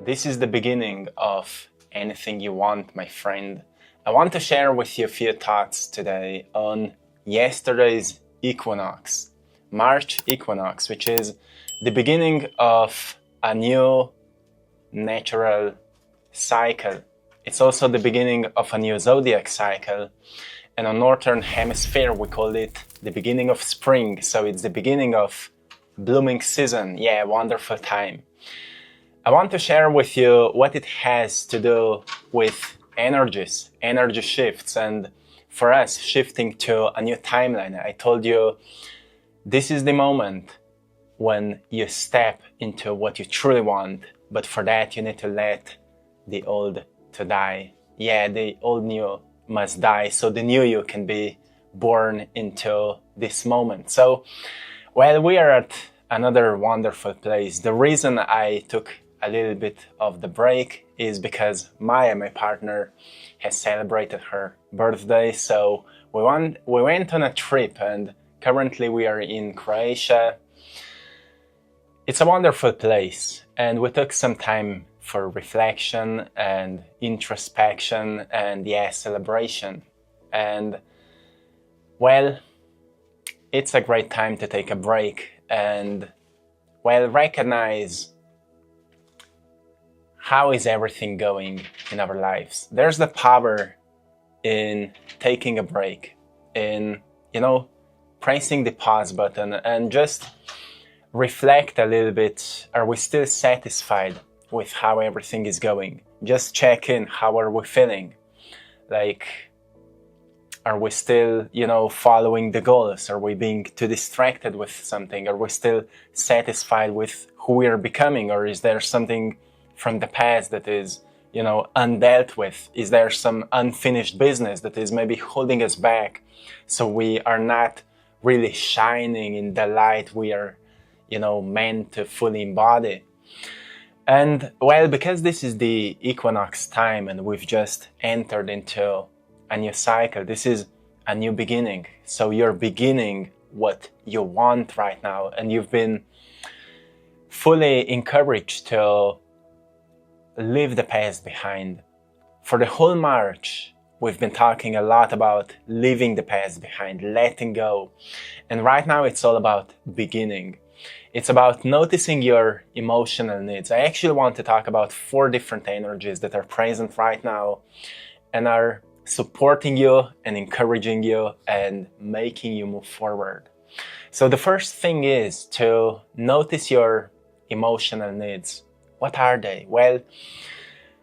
This is the beginning of anything you want, my friend. I want to share with you a few thoughts today on yesterday's Equinox, March Equinox, which is the beginning of a new natural cycle. It's also the beginning of a new zodiac cycle. And on Northern Hemisphere, we call it the beginning of spring. So it's the beginning of blooming season. Yeah, wonderful time. I want to share with you what it has to do with energies, energy shifts, and for us, shifting to a new timeline. I told you this is the moment when you step into what you truly want, but for that you need to let the old to die. Yeah, the old new must die so the new you can be born into this moment. So while we are at another wonderful place, the reason I took a little bit of the break is because Maya, my partner, has celebrated her birthday. So we went on a trip, and currently we are in Croatia. It's a wonderful place, and we took some time for reflection and introspection and celebration. And well, it's a great time to take a break and recognize how is everything going in our lives. There's the power in taking a break, in, pressing the pause button and just reflect a little bit. Are we still satisfied with how everything is going? Just check in. How are we feeling? Are we still, following the goals? Are we being too distracted with something? Are we still satisfied with who we are becoming? Or is there something from the past that is, undealt with? Is there some unfinished business that is maybe holding us back so we are not really shining in the light we are, meant to fully embody? And because this is the equinox time and we've just entered into a new cycle, this is a new beginning. So you're beginning what you want right now, and you've been fully encouraged to leave the past behind. For the whole March, we've been talking a lot about leaving the past behind, letting go. And right now it's all about beginning. It's about noticing your emotional needs. I actually want to talk about 4 different energies that are present right now and are supporting you and encouraging you and making you move forward. So the first thing is to notice your emotional needs. What are they? Well,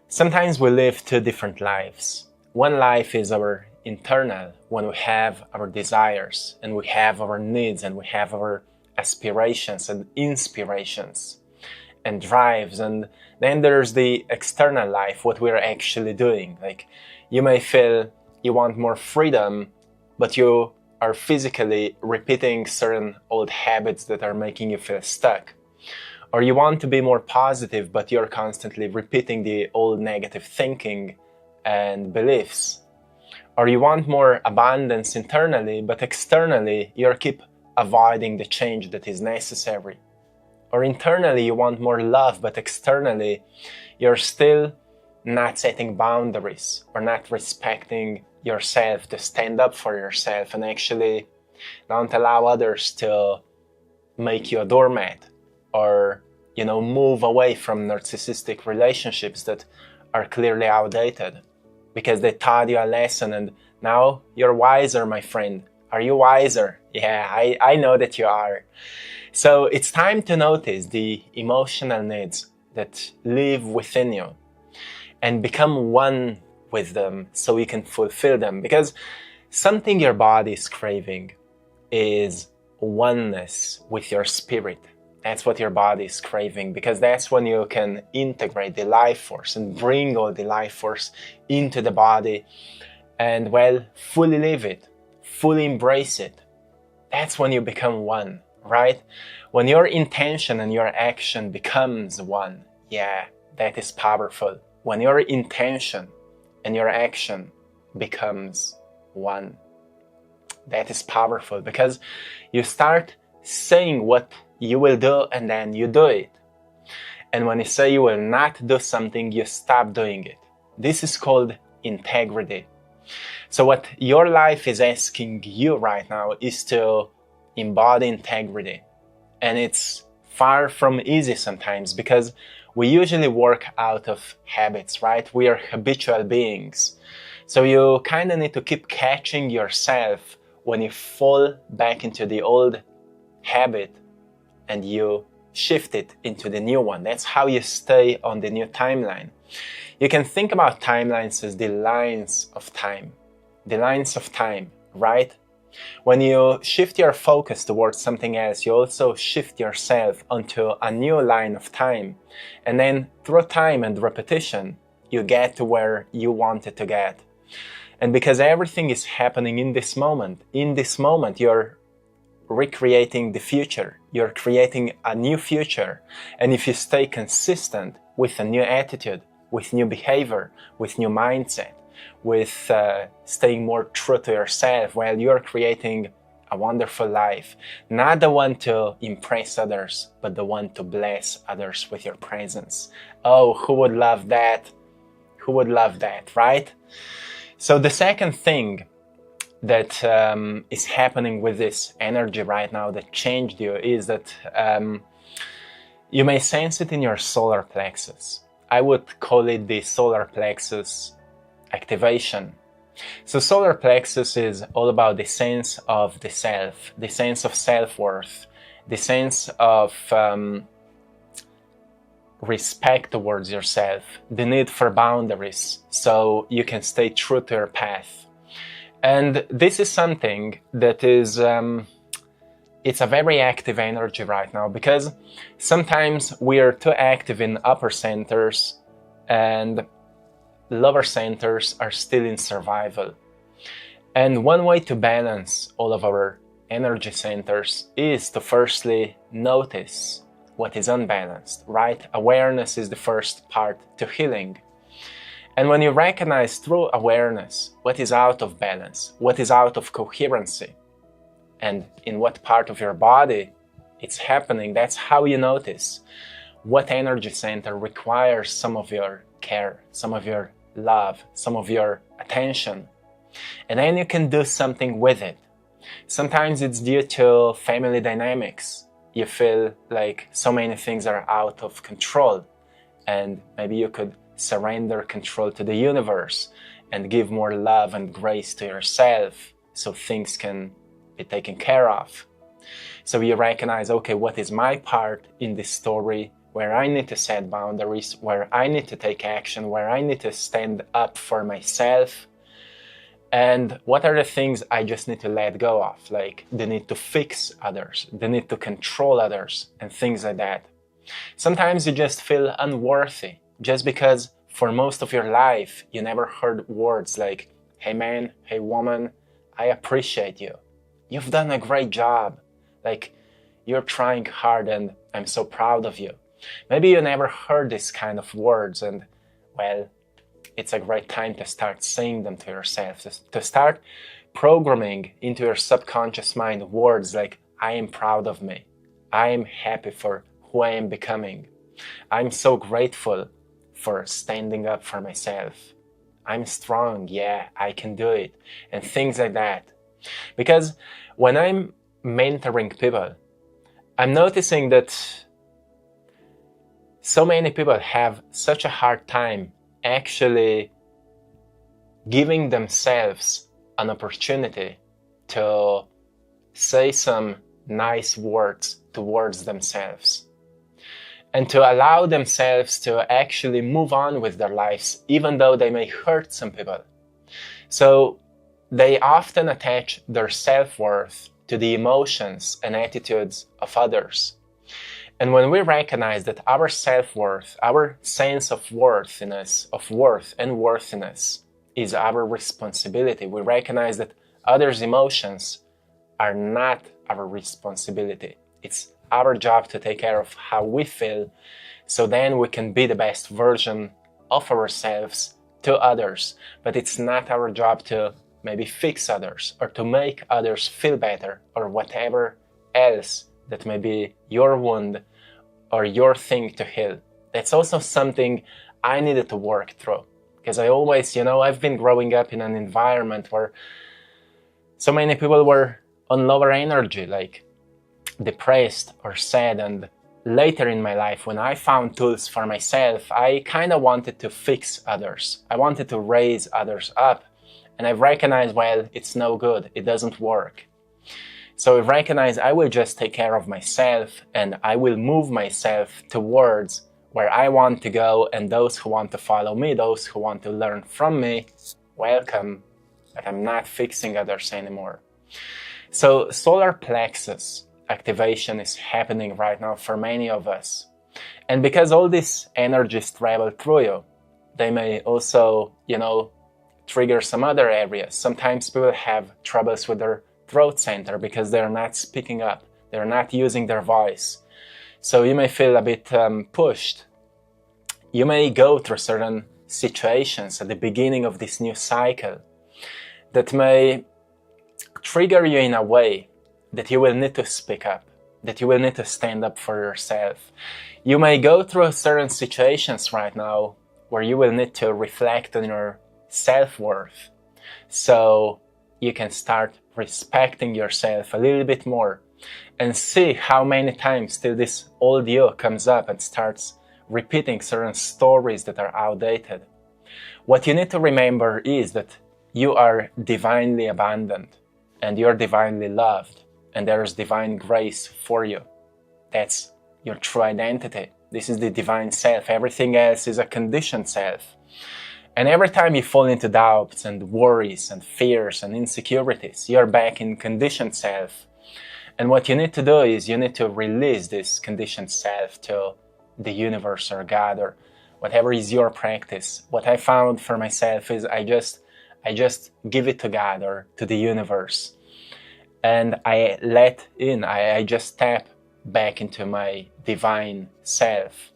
sometimes we live 2 different lives. One life is our internal, when we have our desires and we have our needs and we have our aspirations and inspirations and drives. And then there's the external life, what we're actually doing. You may feel you want more freedom, but you are physically repeating certain old habits that are making you feel stuck. Or you want to be more positive, but you're constantly repeating the old negative thinking and beliefs. Or you want more abundance internally, but externally you keep avoiding the change that is necessary. Or internally you want more love, but externally you're still not setting boundaries or not respecting yourself to stand up for yourself and actually don't allow others to make you a doormat, or move away from narcissistic relationships that are clearly outdated because they taught you a lesson and now you're wiser, my friend. Are you wiser? Yeah, I know that you are. So it's time to notice the emotional needs that live within you and become one with them so you can fulfill them, because something your body is craving is oneness with your spirit. That's what your body is craving, because that's when you can integrate the life force and bring all the life force into the body and fully live it, fully embrace it. That's when you become one, right? When your intention and your action becomes one, that is powerful. When your intention and your action becomes one, that is powerful, because you start saying what you will do and then you do it. And when you say you will not do something, you stop doing it. This is called integrity. So what your life is asking you right now is to embody integrity. And it's far from easy sometimes because we usually work out of habits, right? We are habitual beings. So you kind of need to keep catching yourself when you fall back into the old habit and you shift it into the new one. That's how you stay on the new timeline. You can think about timelines as the lines of time. The lines of time, right? When you shift your focus towards something else, you also shift yourself onto a new line of time. And then through time and repetition, you get to where you wanted to get. And because everything is happening in this moment, you're recreating the future. You're creating a new future. And if you stay consistent with a new attitude, with new behavior, with new mindset, with staying more true to yourself, well, you're creating a wonderful life. Not the one to impress others, but the one to bless others with your presence. Oh, who would love that? Who would love that, right? So the second thing that is happening with this energy right now that changed you is that you may sense it in your solar plexus. I would call it the solar plexus activation. So solar plexus is all about the sense of the self, the sense of self-worth, the sense of respect towards yourself, the need for boundaries so you can stay true to your path. And this is something that is, it's a very active energy right now because sometimes we are too active in upper centers and lower centers are still in survival. And one way to balance all of our energy centers is to firstly notice what is unbalanced, right? Awareness is the first part to healing. And when you recognize through awareness what is out of balance, what is out of coherency, and in what part of your body it's happening, that's how you notice what energy center requires some of your care, some of your love, some of your attention. And then you can do something with it. Sometimes it's due to family dynamics. You feel like so many things are out of control, and maybe you could surrender control to the universe and give more love and grace to yourself so things can be taken care of. So you recognize, okay, what is my part in this story where I need to set boundaries, where I need to take action, where I need to stand up for myself, and what are the things I just need to let go of, like the need to fix others, the need to control others, and things like that. Sometimes you just feel unworthy, just because for most of your life you never heard words like, hey man, hey woman, I appreciate you. You've done a great job. Like, you're trying hard and I'm so proud of you. Maybe you never heard this kind of words, and well, it's a great time to start saying them to yourself, to start programming into your subconscious mind words like, I am proud of me. I am happy for who I am becoming. I'm so grateful for standing up for myself. I'm strong, yeah, I can do it, and things like that. Because when I'm mentoring people, I'm noticing that so many people have such a hard time actually giving themselves an opportunity to say some nice words towards themselves and to allow themselves to actually move on with their lives, even though they may hurt some people. So they often attach their self-worth to the emotions and attitudes of others. And when we recognize that our self-worth, our sense of worthiness, of worth and worthiness is our responsibility, we recognize that others' emotions are not our responsibility. It's our job to take care of how we feel, so then we can be the best version of ourselves to others. But it's not our job to maybe fix others or to make others feel better or whatever else that may be your wound or your thing to heal. That's also something I needed to work through. Because I always, I've been growing up in an environment where so many people were on lower energy, like depressed or sad. And later in my life, when I found tools for myself, I kind of wanted to fix others. I wanted to raise others up. And I recognized, well, it's no good. It doesn't work. So I recognized I will just take care of myself, and I will move myself towards where I want to go, and those who want to follow me, those who want to learn from me, welcome, but I'm not fixing others anymore. So solar plexus activation is happening right now for many of us. And because all these energies travel through you, they may also, trigger some other areas. Sometimes people have troubles with their throat center because they're not speaking up, they're not using their voice. So you may feel a bit pushed. You may go through certain situations at the beginning of this new cycle that may trigger you in a way that you will need to speak up, that you will need to stand up for yourself. You may go through certain situations right now where you will need to reflect on your self-worth, so you can start respecting yourself a little bit more and see how many times still this old you comes up and starts repeating certain stories that are outdated. What you need to remember is that you are divinely abundant and you're divinely loved, and there is divine grace for you. That's your true identity. This is the divine self. Everything else is a conditioned self. And every time you fall into doubts and worries and fears and insecurities, you're back in conditioned self. And what you need to do is you need to release this conditioned self to the universe or God or whatever is your practice. What I found for myself is I just give it to God or to the universe. And I let in, I just tap back into my divine self,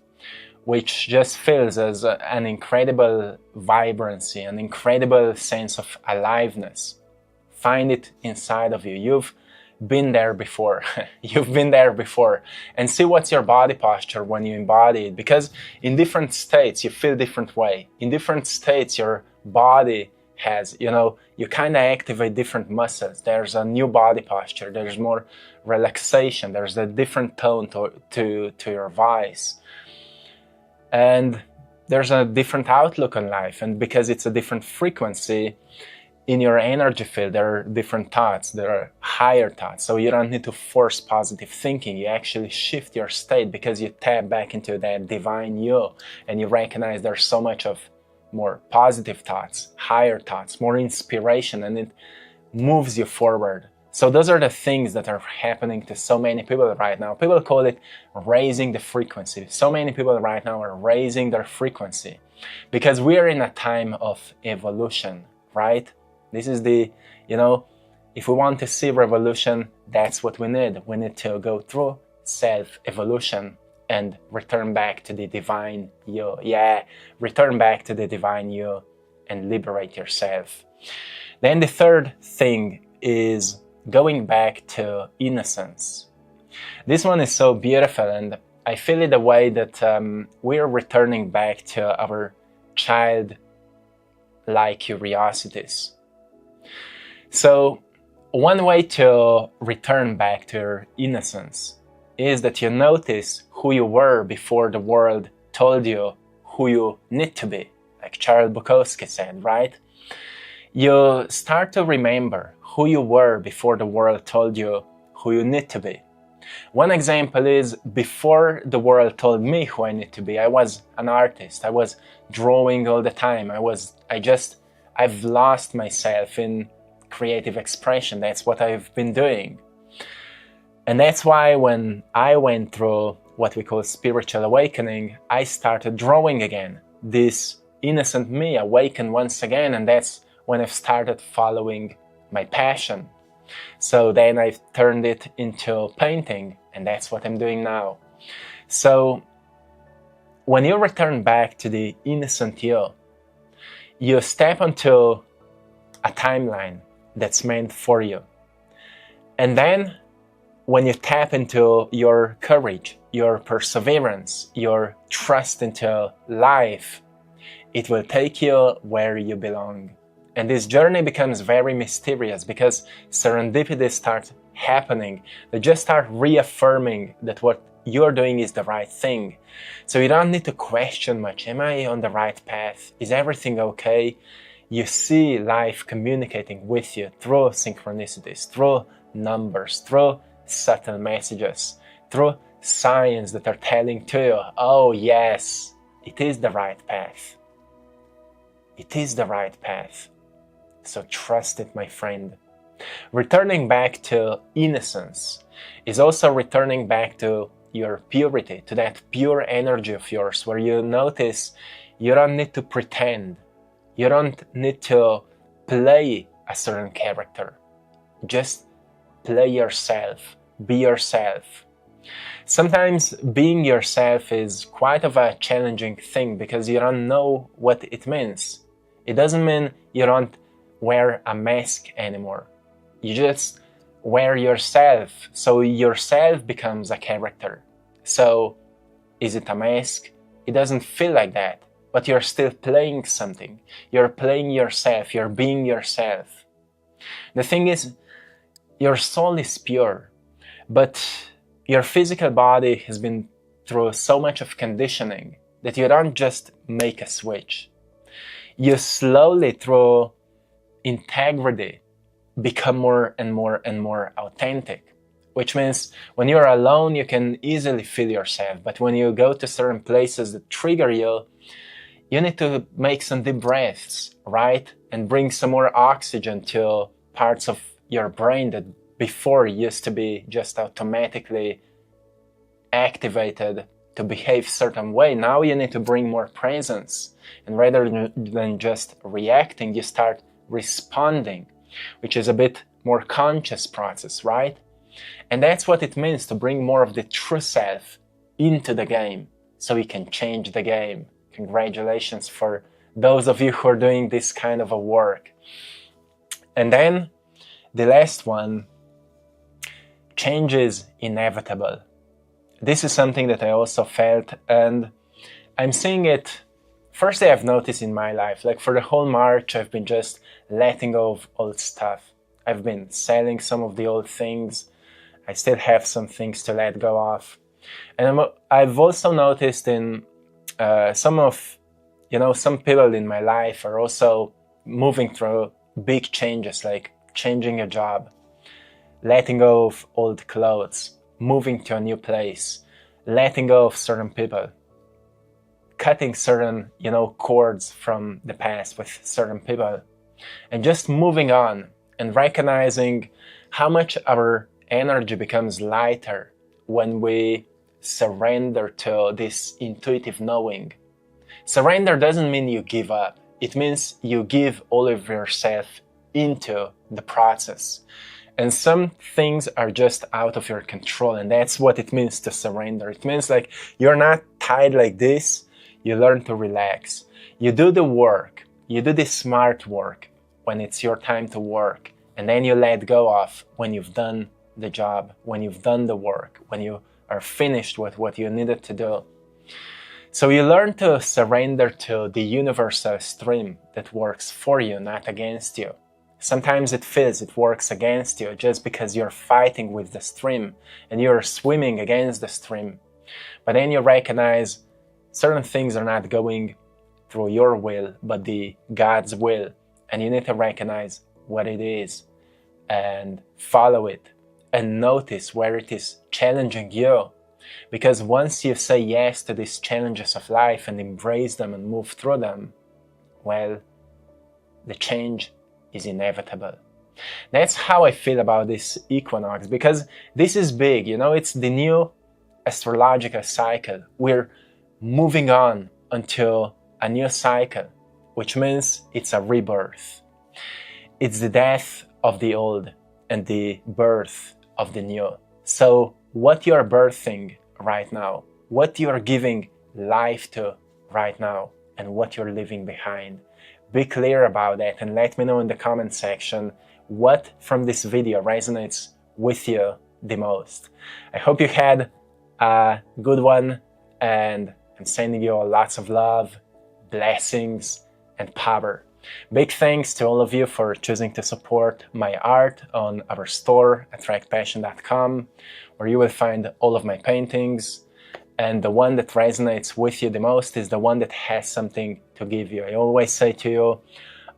which just feels as an incredible vibrancy, an incredible sense of aliveness. Find it inside of you. You've been there before. You've been there before. And see what's your body posture when you embody it. Because in different states, you feel different way. In different states, your body has, you kind of activate different muscles. There's a new body posture. There's more relaxation. There's a different tone to your voice. And there's a different outlook on life. And because it's a different frequency in your energy field, there are different thoughts, there are higher thoughts. So you don't need to force positive thinking. You actually shift your state because you tap back into that divine you, and you recognize there's so much of more positive thoughts, higher thoughts, more inspiration, and it moves you forward. So those are the things that are happening to so many people right now. People call it raising the frequency. So many people right now are raising their frequency because we are in a time of evolution, right? This is the, if we want to see revolution, that's what we need. We need to go through self-evolution and return back to the divine you. Yeah, return back to the divine you and liberate yourself. Then the third thing is going back to innocence. This one is so beautiful, and I feel it the way that we're returning back to our childlike curiosities. So one way to return back to your innocence is that you notice who you were before the world told you who you need to be, like Charles Bukowski said, right? You start to remember who you were before the world told you who you need to be. One example is before the world told me who I need to be, I was an artist. I was drawing all the time. I've lost myself in creative expression. That's what I've been doing. And that's why when I went through what we call spiritual awakening, I started drawing again. This innocent me awakened once again, and that's when I've started following my passion. So then I've turned it into painting, and that's what I'm doing now. So when you return back to the innocent you step onto a timeline that's meant for you. And then when you tap into your courage, your perseverance, your trust into life, it will take you where you belong. And this journey becomes very mysterious because serendipity starts happening. They just start reaffirming that what you're doing is the right thing. So you don't need to question much. Am I on the right path? Is everything okay? You see life communicating with you through synchronicities, through numbers, through subtle messages, through signs that are telling to you, oh yes, it is the right path. It is the right path. So trust it, my friend. Returning back to innocence is also returning back to your purity, to that pure energy of yours where you notice you don't need to pretend. You don't need to play a certain character. Just play yourself. Be yourself. Sometimes being yourself is quite of a challenging thing because you don't know what it means. It doesn't mean you don't wear a mask anymore. You just wear yourself, so yourself becomes a character. So, is it a mask? It doesn't feel like that, but you're still playing something. You're playing yourself, you're being yourself. The thing is, your soul is pure, but your physical body has been through so much of conditioning that you don't just make a switch. You slowly, through integrity, become more and more and more authentic, which means when you're alone, you can easily feel yourself. But when you go to certain places that trigger you, you need to make some deep breaths, right? And bring some more oxygen to parts of your brain that before used to be just automatically activated to behave certain way. Now you need to bring more presence. And rather than just reacting, you start responding, which is a bit more conscious process, right? And that's what it means to bring more of the true self into the game so we can change the game. Congratulations for those of you who are doing this kind of a work. And then the last one, change is inevitable. This is something that I also felt, and I'm seeing it. Firstly, I've noticed in my life, like for the whole March, I've been just letting go of old stuff. I've been selling some of the old things. I still have some things to let go of. And I've also noticed in some people in my life are also moving through big changes, like changing a job, letting go of old clothes, moving to a new place, letting go of certain people, cutting certain, cords from the past with certain people, and just moving on and recognizing how much our energy becomes lighter when we surrender to this intuitive knowing. Surrender doesn't mean you give up. It means you give all of yourself into the process. And some things are just out of your control, and that's what it means to surrender. It means like you're not tied like this. You learn to relax. You do the work. You do the smart work when it's your time to work. And then you let go of when you've done the job, when you've done the work, when you are finished with what you needed to do. So you learn to surrender to the universal stream that works for you, not against you. Sometimes it feels it works against you just because you're fighting with the stream and you're swimming against the stream. But then you recognize certain things are not going through your will, but the God's will. And you need to recognize what it is and follow it and notice where it is challenging you. Because once you say yes to these challenges of life and embrace them and move through them, well, the change is inevitable. That's how I feel about this equinox, because this is big, it's the new astrological cycle. We're moving on until a new cycle, which means it's a rebirth. It's the death of the old and the birth of the new. So what you're birthing right now, what you're giving life to right now, and what you're leaving behind. Be clear about that and let me know in the comment section what from this video resonates with you the most. I hope you had a good one, and I'm sending you lots of love, blessings, and power. Big thanks to all of you for choosing to support my art on our store, AttractPassion.com, where you will find all of my paintings. And the one that resonates with you the most is the one that has something to give you. I always say to you,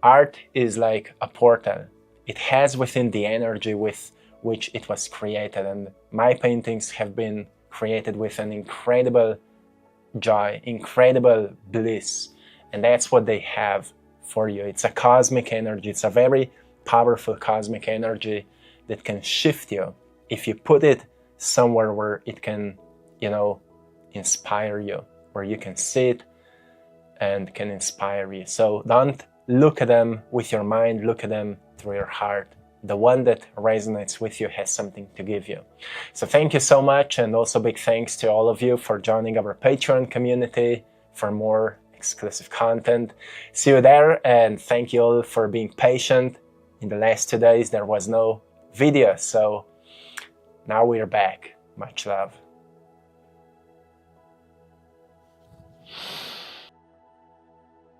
art is like a portal. It has within the energy with which it was created. And my paintings have been created with an incredible joy, incredible bliss. And that's what they have for you. It's a cosmic energy. It's a very powerful cosmic energy that can shift you if you put it somewhere where it can, inspire you, where you can see it and can inspire you. So don't look at them with your mind, look at them through your heart. The one that resonates with you has something to give you. So thank you so much, and also big thanks to all of you for joining our Patreon community for more exclusive content. See you there, and thank you all for being patient. In the last 2 days there was no video, so now we're back. Much love.